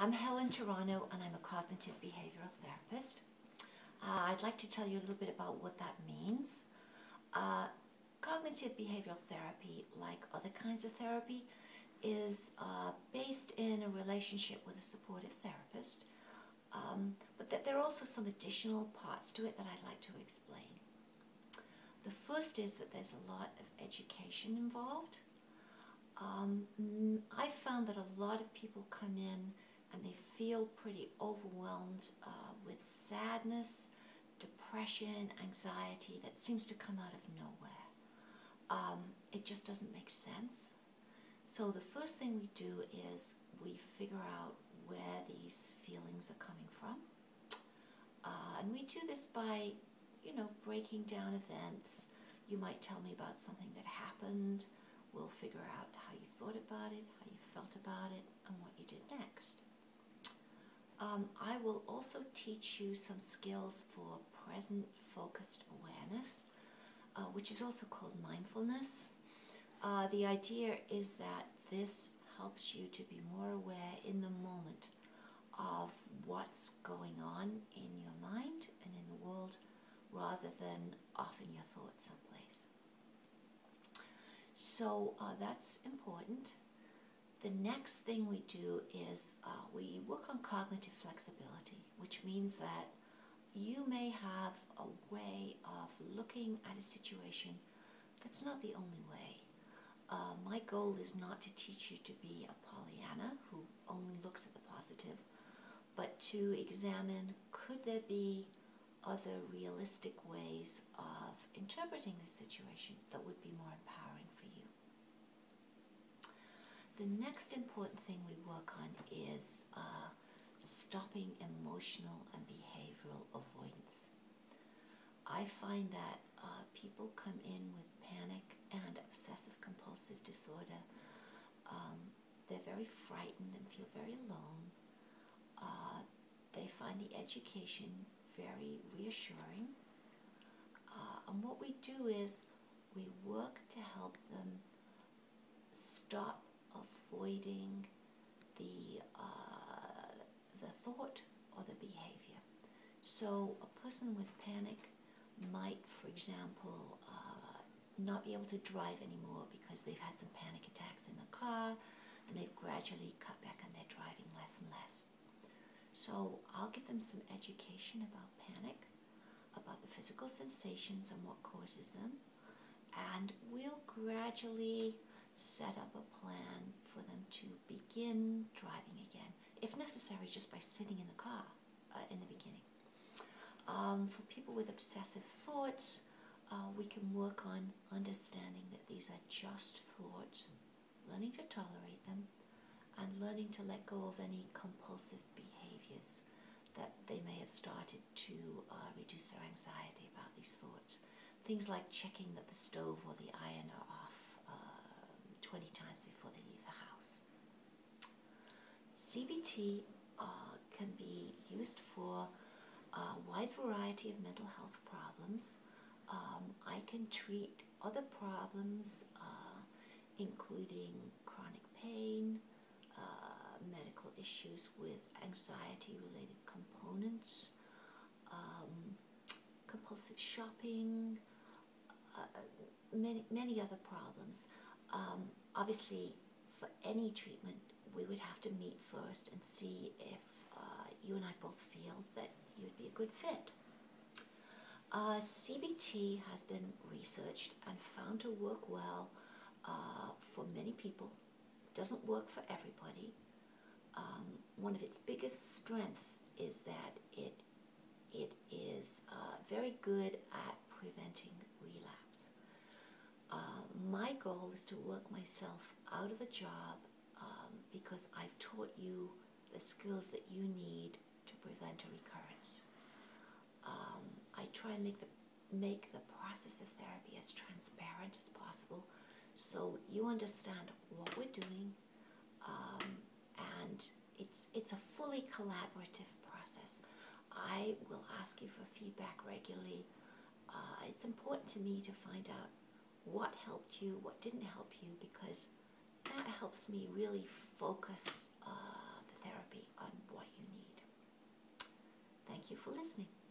I'm Helen Toronto and I'm a cognitive behavioral therapist. I'd like to tell you a little bit about what that means. Cognitive behavioral therapy, like other kinds of therapy, is based in a relationship with a supportive therapist, but that there are also some additional parts to it that I'd like to explain. The first is that there's a lot of education involved. I found that a lot of people come in and they feel pretty overwhelmed with sadness, depression, anxiety that seems to come out of nowhere. It just doesn't make sense. So the first thing we do is we figure out where these feelings are coming from. And we do this by, breaking down events. You might tell me about something that happened. We'll figure out how you thought about it, how you felt about it, and what you did next. I will also teach you some skills for present focused awareness, which is also called mindfulness. The idea is that this helps you to be more aware in the moment of what's going on in your mind and in the world, rather than off in your thoughts someplace. So that's important. The next thing we do is we work on cognitive flexibility, which means that you may have a way of looking at a situation that's not the only way. My goal is not to teach you to be a Pollyanna who only looks at the positive, but to examine, could there be other realistic ways of interpreting the situation that would be more empowering for you. The next important thing we work on is stopping emotional and behavioral avoidance. I find that people come in with panic and obsessive compulsive disorder. They're very frightened and feel very alone. They find the education very reassuring. And what we do is we work to help them stop avoiding the thought or the behavior. So a person with panic might, for example, not be able to drive anymore because they've had some panic attacks in the car and they've gradually cut back on their driving less and less. So I'll give them some education about panic, about the physical sensations and what causes them, and we'll gradually set up a plan for them to begin driving again, if necessary just by sitting in the car in the beginning. For people with obsessive thoughts, we can work on understanding that these are just thoughts, learning to tolerate them, and learning to let go of any compulsive behaviors that they may have started to reduce their anxiety about these thoughts. Things like checking that the stove or the iron are off 20 times before they leave the house. CBT can be used for a wide variety of mental health problems. I can treat other problems, including chronic pain, medical issues with anxiety-related components, compulsive shopping, many other problems. Obviously, for any treatment, we would have to meet first and see if you and I both feel that you'd be a good fit. CBT has been researched and found to work well for many people. It doesn't work for everybody. One of its biggest strengths is that it is very good at preventing relapse. My goal is to work myself out of a job because I've taught you the skills that you need to prevent a recurrence. I try and make the process of therapy as transparent as possible so you understand what we're doing, and it's a fully collaborative process. I will ask you for feedback regularly. It's important to me to find out what helped you, what didn't help you, because that helps me really focus the therapy on thank you for listening.